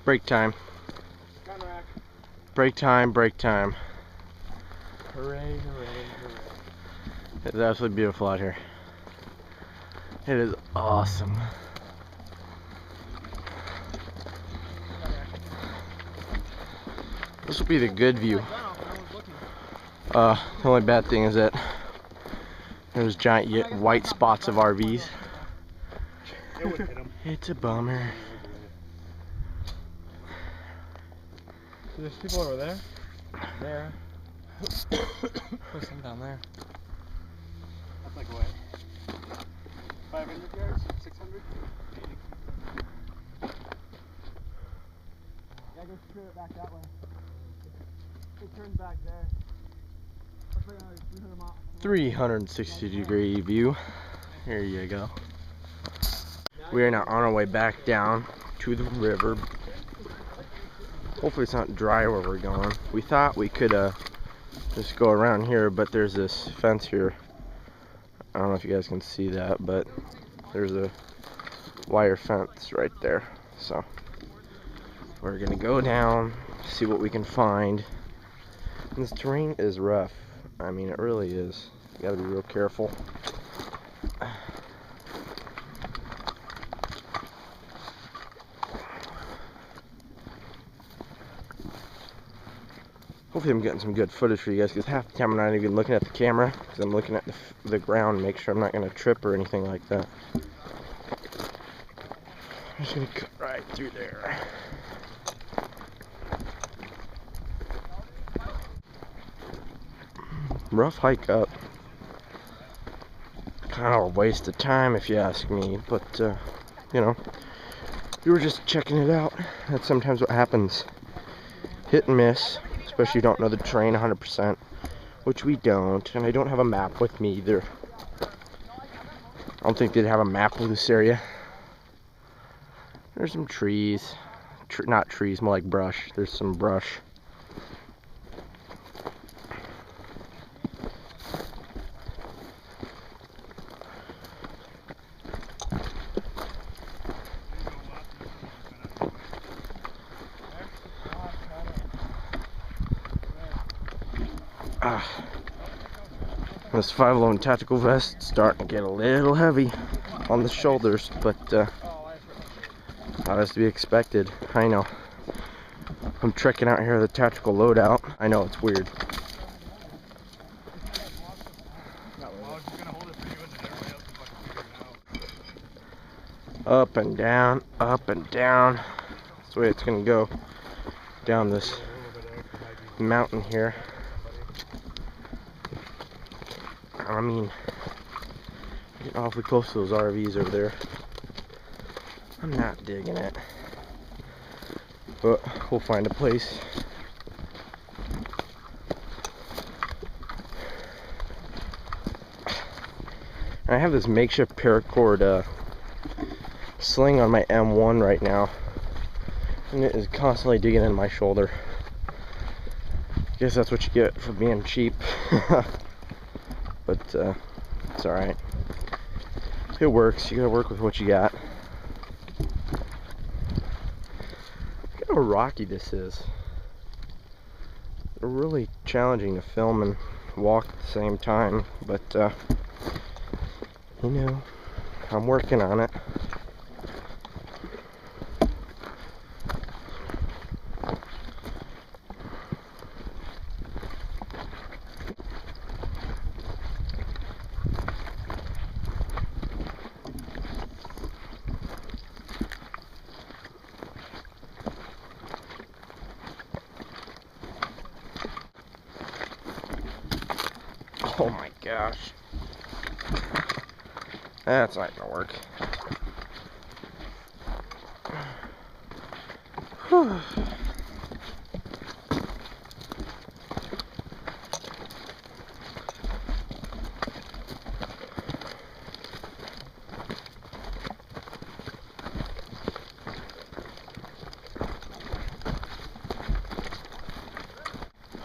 Break time. Break time, break time. Hooray, hooray, hooray. It's absolutely beautiful out here. It is awesome. This will be the good view. The only bad thing is that there's giant white spots of RVs. It's a bummer. So there's people over there. There. There's some down there. That's like what? 500 yards? 600? Yeah, go straight it back that way. It turns back there. 360-degree view. Here you go. We are now on our way back down to the river. Hopefully it's not dry where we're going. We thought we could just go around here, but there's this fence here. I don't know if you guys can see that, but there's a wire fence right there. So we're gonna go down, see what we can find. And this terrain is rough. I mean, it really is. You gotta be real careful. Hopefully I'm getting some good footage for you guys, because half the time I'm not even looking at the camera, because I'm looking at the ground, make sure I'm not going to trip or anything like that. I'm just going to cut right through there. Rough hike up. Kind of a waste of time if you ask me, but you know, we were just checking it out. That's sometimes what happens. Hit and miss. Especially if you don't know the terrain 100%, which we don't, and I don't have a map with me either. I don't think they'd have a map of this area. There's some trees, not trees, more like brush. There's some brush. This 511 tactical vest is starting to get a little heavy on the shoulders, but that is to be expected. I know. I'm trekking out here with a tactical loadout. I know, it's weird. Up and down, up and down. That's the way it's gonna go down this mountain here. I mean, getting awfully close to those RVs over there. I'm not digging it, but we'll find a place. I have this makeshift paracord sling on my M1 right now, and it is constantly digging in my shoulder. I guess that's what you get for being cheap. But it's alright. It works. You gotta work with what you got. Look how rocky this is. Really challenging to film and walk at the same time, but you know, I'm working on it. Oh my gosh. That's not gonna work. Whew.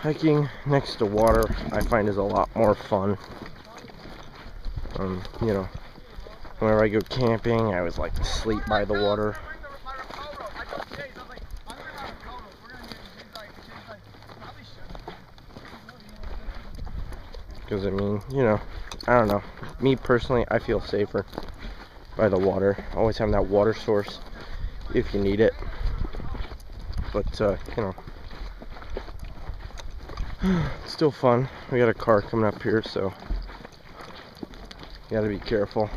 Hiking next to water I find is a lot more fun. You know, whenever I go camping, I always like to sleep by the water. Because I mean, you know, I don't know. Me personally, I feel safer by the water. Always having that water source if you need it. But you know, it's still fun. We got a car coming up here, so you gotta be careful.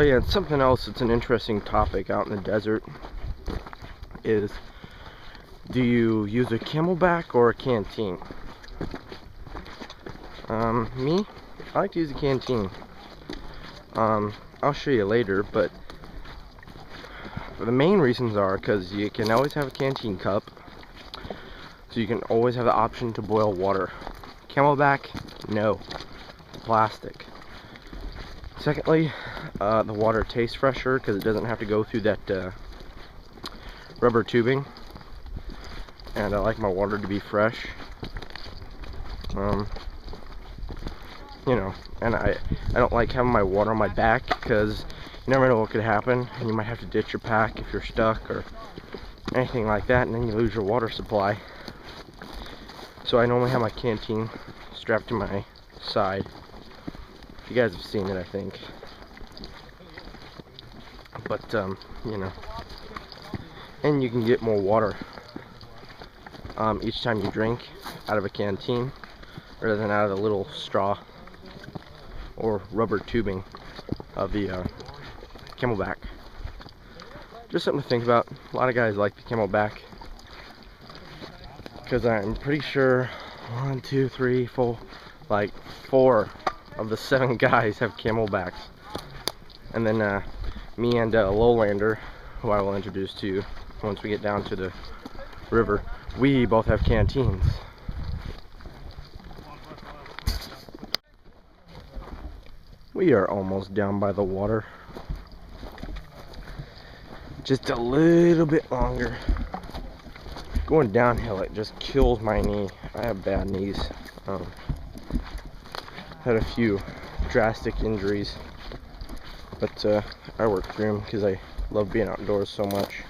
Oh yeah, and something else that's an interesting topic out in the desert is, do you use a Camelback or a canteen? Me, I like to use a canteen. I'll show you later, but the main reasons are because you can always have a canteen cup, so you can always have the option to boil water. Camelback, no, it's plastic. Secondly, the water tastes fresher because it doesn't have to go through that rubber tubing, and I like my water to be fresh. You know, and I don't like having my water on my back because you never know what could happen, and you might have to ditch your pack if you're stuck or anything like that, and then you lose your water supply. So I normally have my canteen strapped to my side. You guys have seen it, I think. But you know, and you can get more water each time you drink out of a canteen rather than out of the little straw or rubber tubing of the Camelback. Just something to think about. A lot of guys like the Camelback because I'm pretty sure 1, 2, 3, 4, like 4 of the 7 guys have Camelbacks, and then me and Lowlander, who I will introduce to you once we get down to the river, we both have canteens. We are almost down by the water. Just a little bit longer. Going downhill, it just kills my knee. I have bad knees. Had a few drastic injuries, but I work through them because I love being outdoors so much.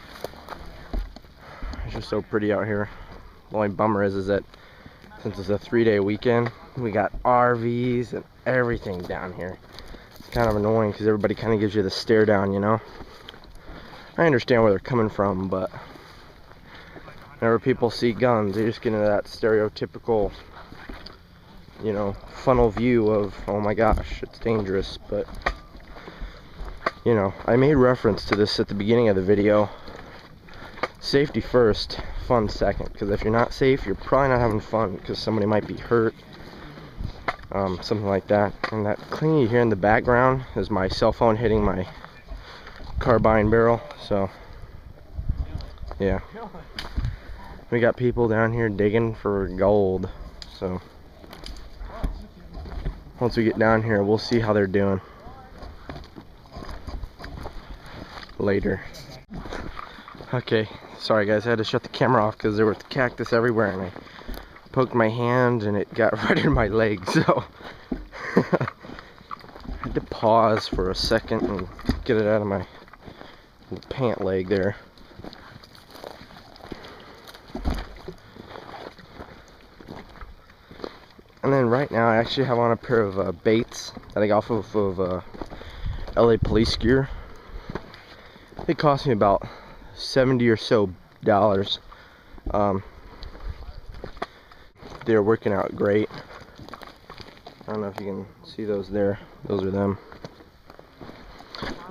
It's just so pretty out here. The only bummer is that since it's a 3-day weekend, we got RVs and everything down here. It's kind of annoying because everybody kind of gives you the stare down, you know. I understand where they're coming from, but whenever people see guns, they just get into that stereotypical, you know, funnel view of, oh my gosh, it's dangerous. But you know, I made reference to this at the beginning of the video. Safety first, fun second, because if you're not safe, you're probably not having fun because somebody might be hurt, something like that. And that clingy you hear in the background is my cell phone hitting my carbine barrel. So yeah, we got people down here digging for gold, so once we get down here, we'll see how they're doing later. Okay, sorry guys, I had to shut the camera off because there was cactus everywhere, and I poked my hand and it got right in my leg, so I had to pause for a second and get it out of my pant leg there. And then right now I actually have on a pair of baits that I got off of LA Police Gear. They cost me about $70 or so. They're working out great. I don't know if you can see those there. Those are them.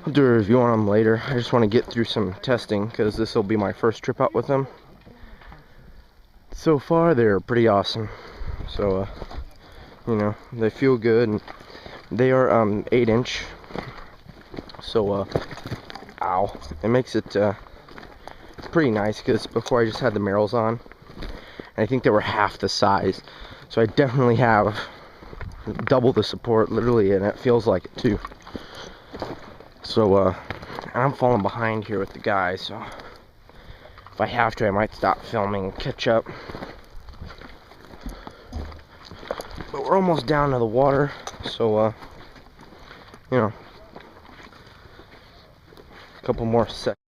I'll do a review on them later. I just want to get through some testing because this will be my first trip out with them. So far they're pretty awesome. So you know, they feel good, and they are 8-inch. So ow, it makes it pretty nice because before I just had the Merrells on, and I think they were half the size. So I definitely have double the support, literally, and it feels like it too. So and I'm falling behind here with the guys, so if I have to, I might stop filming and catch up. But we're almost down to the water, so you know, couple more sets.